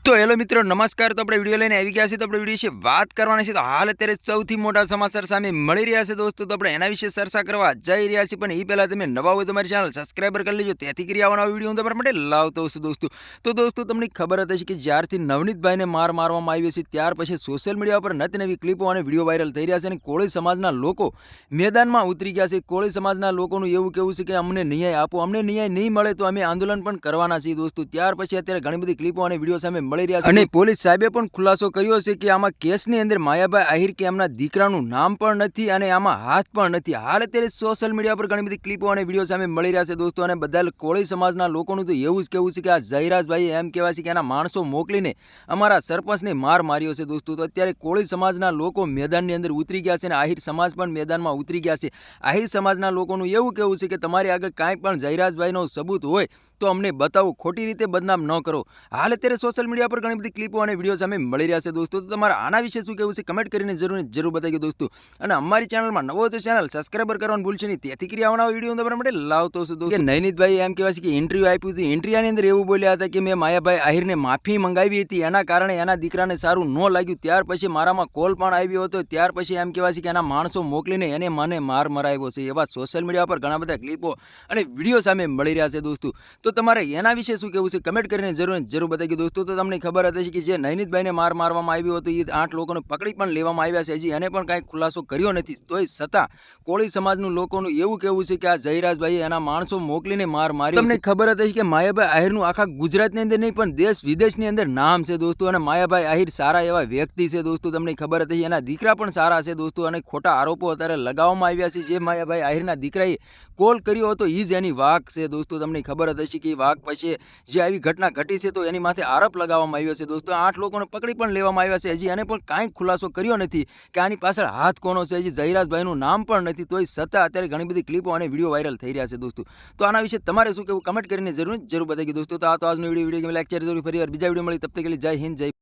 તો હેલો મિત્રો નમસ્કાર। તો આપણે વિડીયો લઈને આવી ગયા છે। તો આપણે વિડીયો વિશે વાત કરવાના છે। તો હાલ અત્યારે સૌથી મોટા સમાચાર સામે મળી રહ્યા છે દોસ્તો। તો આપણે એના વિશે ચર્ચા કરવા જઈ રહ્યા છીએ। પણ એ પહેલાં તમે નવા હોય તો મારી ચેનલ સબસ્ક્રાઈબર કરી લેજો, તેથી કરી આવવાના વિડીયો હું તમારા માટે લાવતો છું દોસ્તો। તો દોસ્તો તમને ખબર હતી કે જ્યારથી નવનીતભાઈને માર મારવામાં આવ્યો છે ત્યાર પછી સોશિયલ મીડિયા પર નવી નવી ક્લિપો અને વિડીયો વાયરલ થઈ રહ્યા છે અને કોળી સમાજના લોકો મેદાનમાં ઉતરી ગયા છે। કોળી સમાજના લોકોનું એવું કહેવું છે કે અમને ન્યાય આપો, અમને ન્યાય નહીં મળે તો અમે આંદોલન પણ કરવાના છીએ દોસ્તો। ત્યાર પછી અત્યારે ઘણી બધી ક્લિપો અને વિડીયો સામે મળી રહ્યા છે અને પોલીસ સાહેબે પણ ખુલાસો કર્યો છે કે આમાં કેસની અંદર માયાભાઈ આહિર કે એમના દીકરાનું નામ પણ નથી અને આમાં હાથ પણ નથી। હાલ અત્યારે સોશિયલ મીડિયા પર ઘણી બધી ક્લિપો અને વિડીયો સામે મળી રહ્યા છે દોસ્તો। અને બધા કોળી સમાજના લોકોનું તો એવું જ કહેવું છે કે આ જયરાજભાઈએ એમ કહેવાય છે કે એના માણસો મોકલીને અમારા સરપંચને માર માર્યો છે દોસ્તો। તો અત્યારે કોળી સમાજના લોકો મેદાનની અંદર ઉતરી ગયા છે અને આહિર સમાજ પણ મેદાનમાં ઉતરી ગયા છે। આહિર સમાજના લોકોનું એવું કહેવું છે કે તમારી આગળ કાંઈ પણ જયરાજભાઈનો સબૂત હોય તો અમને બતાવો, ખોટી રીતે બદનામ ન કરો। હાલ અત્યારે સોશિયલ મીડિયા પર ઘણી બધી ક્લિપો અને વિડીયો સામે મળી રહ્યા છે દોસ્તો। તો તમારા આના વિશે શું કહેવું છે કમેન્ટ કરીને જરૂર બતાવી દોસ્તો। અને અમારી ચેનલમાં નવો તો ચેનલ સબસ્ક્રાઈબર કરવાનું ભૂલશો નહીં, તેથી કરી આવવાના વિડીયો હું તમારા માટે લાવતો છું દોસ્તો। કે નૈનિતભાઈ એમ કહેવાય છે કે ઇન્ટરવ્યૂ આપ્યું હતું, ઇન્ટરવ્યુની અંદર એવું બોલ્યા હતા કે મેં માયાભાઈ આહિરને માફી મંગાવી હતી, એના કારણે એના દીકરાને સારું ન લાગ્યું, ત્યાર પછી મારામાં કોલ પણ આવ્યો હતો, ત્યાર પછી એમ કહેવાય છે કે એના માણસો મોકલીને એને મને માર મરાવ્યો છે। એવા સોશિયલ મીડિયા પર ઘણા બધા ક્લિપો અને વિડીયો સામે મળી રહ્યા છે દોસ્તો। તો તમારે એના વિશે શું કહેવું છે કમેન્ટ કરીને જરૂર બતાવી દોસ્તો। તો તમને ખબર હતી કે જે નૈનિતભાઈને માર મારવામાં આવ્યો હતો એ 8 લોકોને પકડી પણ લેવામાં આવ્યા છે, હજી એને પણ કાંઈ ખુલાસો કર્યો નથી। તોય છતાં કોળી સમાજનું લોકોનું એવું કહેવું છે કે આ જયરાજભાઈએ એના માણસો મોકલીને માર માર્યો। તમને ખબર હતી કે માયાભાઈ આહિરનું આખા ગુજરાતની અંદર નહીં પણ દેશ વિદેશની અંદર નામ છે દોસ્તો। અને માયાભાઈ આહિર સારા એવા વ્યક્તિ છે દોસ્તો, તમને ખબર હતી એના દીકરા પણ સારા છે દોસ્તો। અને ખોટા આરોપો અત્યારે લગાવવામાં આવ્યા છે। જે માયાભાઈ આહિરના દીકરાએ કોલ કર્યો હતો એ જ એની વાક છે દોસ્તો। તમને ખબર હતી કે વાક પછી જે આવી ઘટના ઘટી છે તો એની માથે આરોપ લગાવવામાં આવ્યો છે દોસ્તો। 8 લોકોને પકડી પણ લેવામાં આવ્યા છે, હજી એને પણ કાંઈ ખુલાસો કર્યો નથી કે આની પાછળ હાથ કોનો છે, હજી જયરાજભાઈનું નામ પણ નથી। તોય છતાં અત્યારે ઘણી બધી ક્લિપો અને વિડીયો વાયરલ થઈ રહ્યા છે દોસ્તો। તો આના વિશે તમારે શું કહેવું કમેન્ટ કરીને જરૂર બતાવી દોસ્તો। તો આ તો આજનો વિડીયો લાઈક શેર જરૂર, ફરી વાર બીજા વિડીયો મળી, તબ તક કે લીએ જય હિન્દ જય